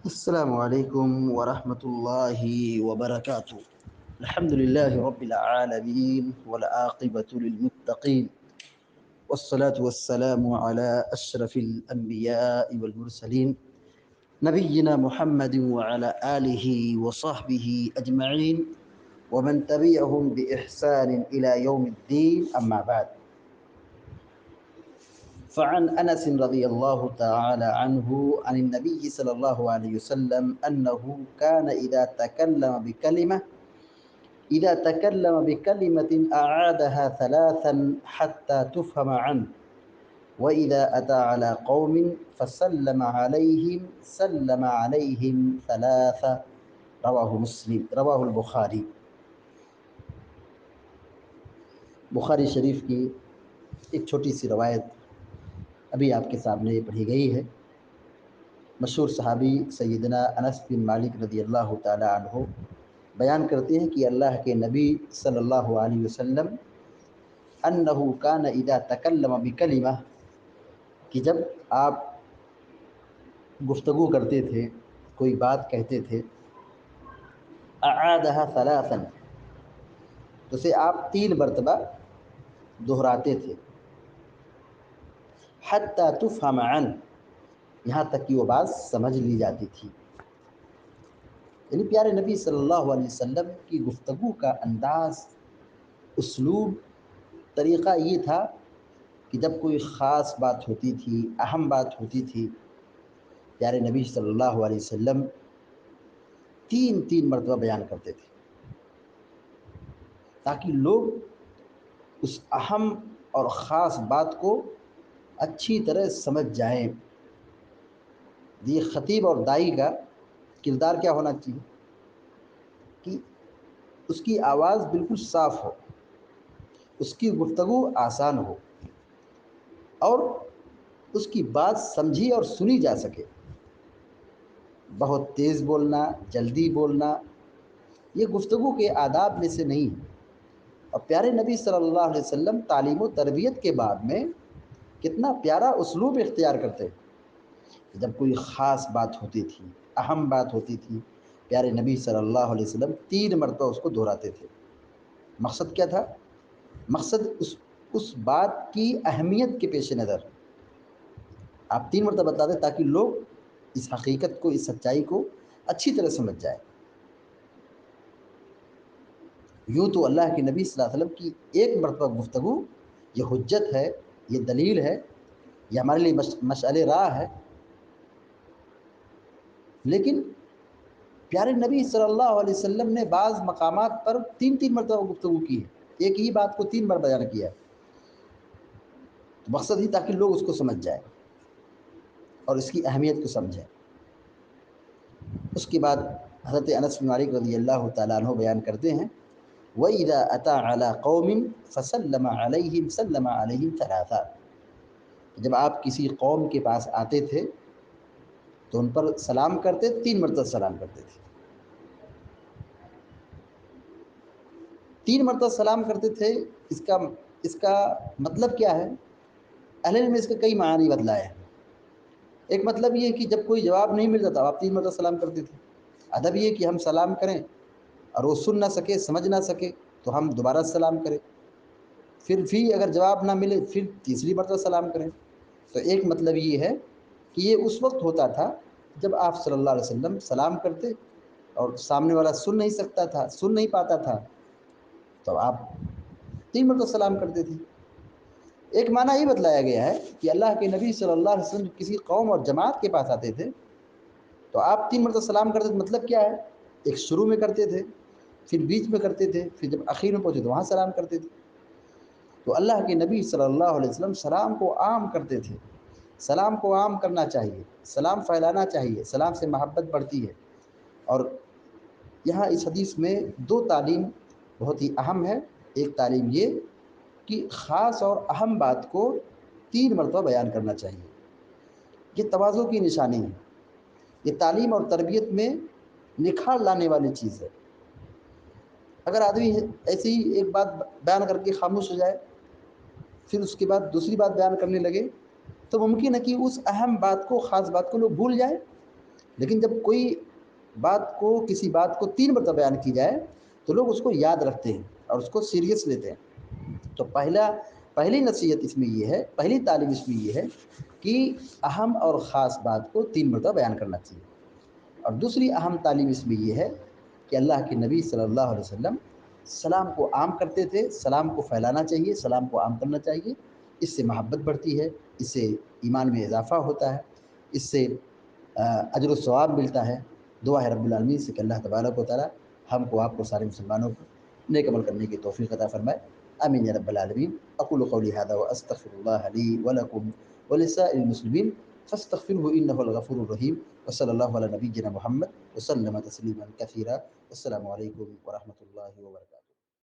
السلام عليكم ورحمة الله وبركاته. الحمد لله رب العالمين والعاقبة للمتقين، والصلاة والسلام على أشرف الأنبياء والمرسلين نبينا محمد وعلى آله وصحبه أجمعين ومن تبعهم بإحسان إلى يوم الدين. أما بعد، فعن أنس رضي الله تعالى عنه عن النبي صلى الله عليه وسلم أنه كان إذا تكلم بكلمة أعادها ثلاثا حتى تفهم عنه، وإذا أتى على قوم فسلم عليهم سلم عليهم ثلاثة. رواه البخاری۔ بخاری شریف کی ایک چھوٹی سی روایت ابھی آپ کے سامنے پڑھی گئی ہے۔ مشہور صحابی سیدنا انس بن مالک رضی اللہ تعالی عنہ بیان کرتے ہیں کہ اللہ کے نبی صلی اللہ علیہ وسلم انہو کان اذا تکلم بکلمہ، کہ جب آپ گفتگو کرتے تھے، کوئی بات کہتے تھے، اعادہا ثلاثا، تو اسے آپ 3 مرتبہ دہراتے تھے، حتی تفہم عنہ، یہاں تک کہ وہ بات سمجھ لی جاتی تھی۔ یعنی پیارے نبی صلی اللہ علیہ وسلم کی گفتگو کا انداز، اسلوب، طریقہ یہ تھا کہ جب کوئی خاص بات ہوتی تھی، اہم بات ہوتی تھی، پیارے نبی صلی اللہ علیہ وسلم 3 مرتبہ بیان کرتے تھے، تاکہ لوگ اس اہم اور خاص بات کو اچھی طرح سمجھ جائیں۔ یہ خطیب اور داعی کا کردار کیا ہونا چاہیے کہ اس کی آواز بالکل صاف ہو، اس کی گفتگو آسان ہو، اور اس کی بات سمجھی اور سنی جا سکے۔ بہت تیز بولنا، جلدی بولنا، یہ گفتگو کے آداب میں سے نہیں ہے۔ اور پیارے نبی صلی اللہ علیہ وسلم تعلیم و تربیت کے بعد میں کتنا پیارا اسلوب اختیار کرتے ہیں کہ جب کوئی خاص بات ہوتی تھی، اہم بات ہوتی تھی، پیارے نبی صلی اللہ علیہ وسلم 3 مرتبہ اس کو دہراتے تھے۔ مقصد کیا تھا؟ مقصد اس بات کی اہمیت کے پیش نظر آپ 3 مرتبہ بتاتے تاکہ لوگ اس حقیقت کو، اس سچائی کو اچھی طرح سمجھ جائیں۔ یوں تو اللہ کے نبی صلی اللہ علیہ وسلم کی 1 مرتبہ گفتگو یہ حجت ہے، یہ دلیل ہے، یہ ہمارے لیے مشعل راہ ہے، لیکن پیارے نبی صلی اللہ علیہ وسلم نے بعض مقامات پر 3 مرتبہ گفتگو کی ہے، ایک ہی بات کو 3 بار بیان کیا ہے۔ تو مقصد ہی تاکہ لوگ اس کو سمجھ جائیں اور اس کی اہمیت کو سمجھیں۔ اس کے بعد حضرت انس بن مالک رضی اللہ تعالیٰ عنہ بیان کرتے ہیں، وَإِذَا أَتَى عَلَىٰ قَوْمٍ فَسَلَّمَ عَلَيْهِمْ سَلَّمَ عَلَيْهِمْ ثَلَاثًا، جب آپ کسی قوم کے پاس آتے تھے تو ان پر سلام کرتے، 3 مرتبہ سلام کرتے تھے۔ 3 مرتبہ سلام کرتے تھے، اس کا مطلب کیا ہے؟ اہل علم نے اس کے کئی معنی بتلائے ہیں۔ ایک مطلب یہ کہ جب کوئی جواب نہیں ملتا تھا آپ 3 مرتبہ سلام کرتے تھے۔ ادب یہ کہ ہم سلام کریں اور وہ سن نہ سکے، سمجھ نہ سکے تو ہم دوبارہ سلام کریں، پھر بھی اگر جواب نہ ملے پھر تیسری مرتبہ سلام کریں۔ تو ایک مطلب یہ ہے کہ یہ اس وقت ہوتا تھا جب آپ صلی اللہ علیہ وسلم سلام کرتے اور سامنے والا سن نہیں سکتا تھا، سن نہیں پاتا تھا، تو آپ 3 مرتبہ سلام کرتے تھے۔ ایک معنی یہ بتلایا گیا ہے کہ اللہ کے نبی صلی اللہ علیہ وسلم کسی قوم اور جماعت کے پاس آتے تھے تو آپ 3 مرتبہ سلام کرتے تھے، مطلب کیا ہے؟ ایک شروع میں کرتے تھے، پھر بیچ میں کرتے تھے، پھر جب اخیر میں پہنچے تو وہاں سلام کرتے تھے۔ تو اللہ کے نبی صلی اللہ علیہ وسلم سلام کو عام کرتے تھے۔ سلام کو عام کرنا چاہیے، سلام پھیلانا چاہیے، سلام سے محبت بڑھتی ہے۔ اور یہاں اس حدیث میں 2 تعلیم بہت ہی اہم ہے۔ ایک تعلیم یہ کہ خاص اور اہم بات کو 3 مرتبہ بیان کرنا چاہیے، یہ تواضع کی نشانی ہے، یہ تعلیم اور تربیت میں نکھار لانے والی چیز ہے۔ اگر آدمی ایسے ہی ایک بات بیان کر کے خاموش ہو جائے، پھر اس کے بعد دوسری بات بیان کرنے لگے، تو ممکن ہے کہ اس اہم بات کو، خاص بات کو لوگ بھول جائیں لیکن جب کوئی بات کو کسی بات کو 3 مرتبہ بیان کی جائے تو لوگ اس کو یاد رکھتے ہیں اور اس کو سیریس لیتے ہیں۔ تو پہلی نصیحت اس میں یہ ہے، پہلی تعلیم اس میں یہ ہے کہ اہم اور خاص بات کو 3 مرتبہ بیان کرنا چاہیے۔ اور دوسری اہم تعلیم اس میں یہ ہے کہ اللہ کے نبی صلی اللہ علیہ وسلم سلام کو عام کرتے تھے، سلام کو پھیلانا چاہیے، سلام کو عام کرنا چاہیے۔ اس سے محبت بڑھتی ہے، اس سے ایمان میں اضافہ ہوتا ہے، اس سے اجر و ثواب ملتا ہے۔ دعا ہے رب العالمین سے کہ اللہ تبارک و تعالی ہم کو، آپ کو، سارے مسلمانوں کو نیک عمل کرنے کی توفیق عطا فرمائے۔ آمین یا رب العالمین۔ اقول قولی ھذا واستغفر اللہ لی ولکم ولسائر المسلمین فاستغفروه انه الغفور الرحیم۔ وصلی اللہ علی نبینا محمد وسلم تسلیما کثیرا۔ السلام علیکم ورحمۃ اللہ وبرکاتہ۔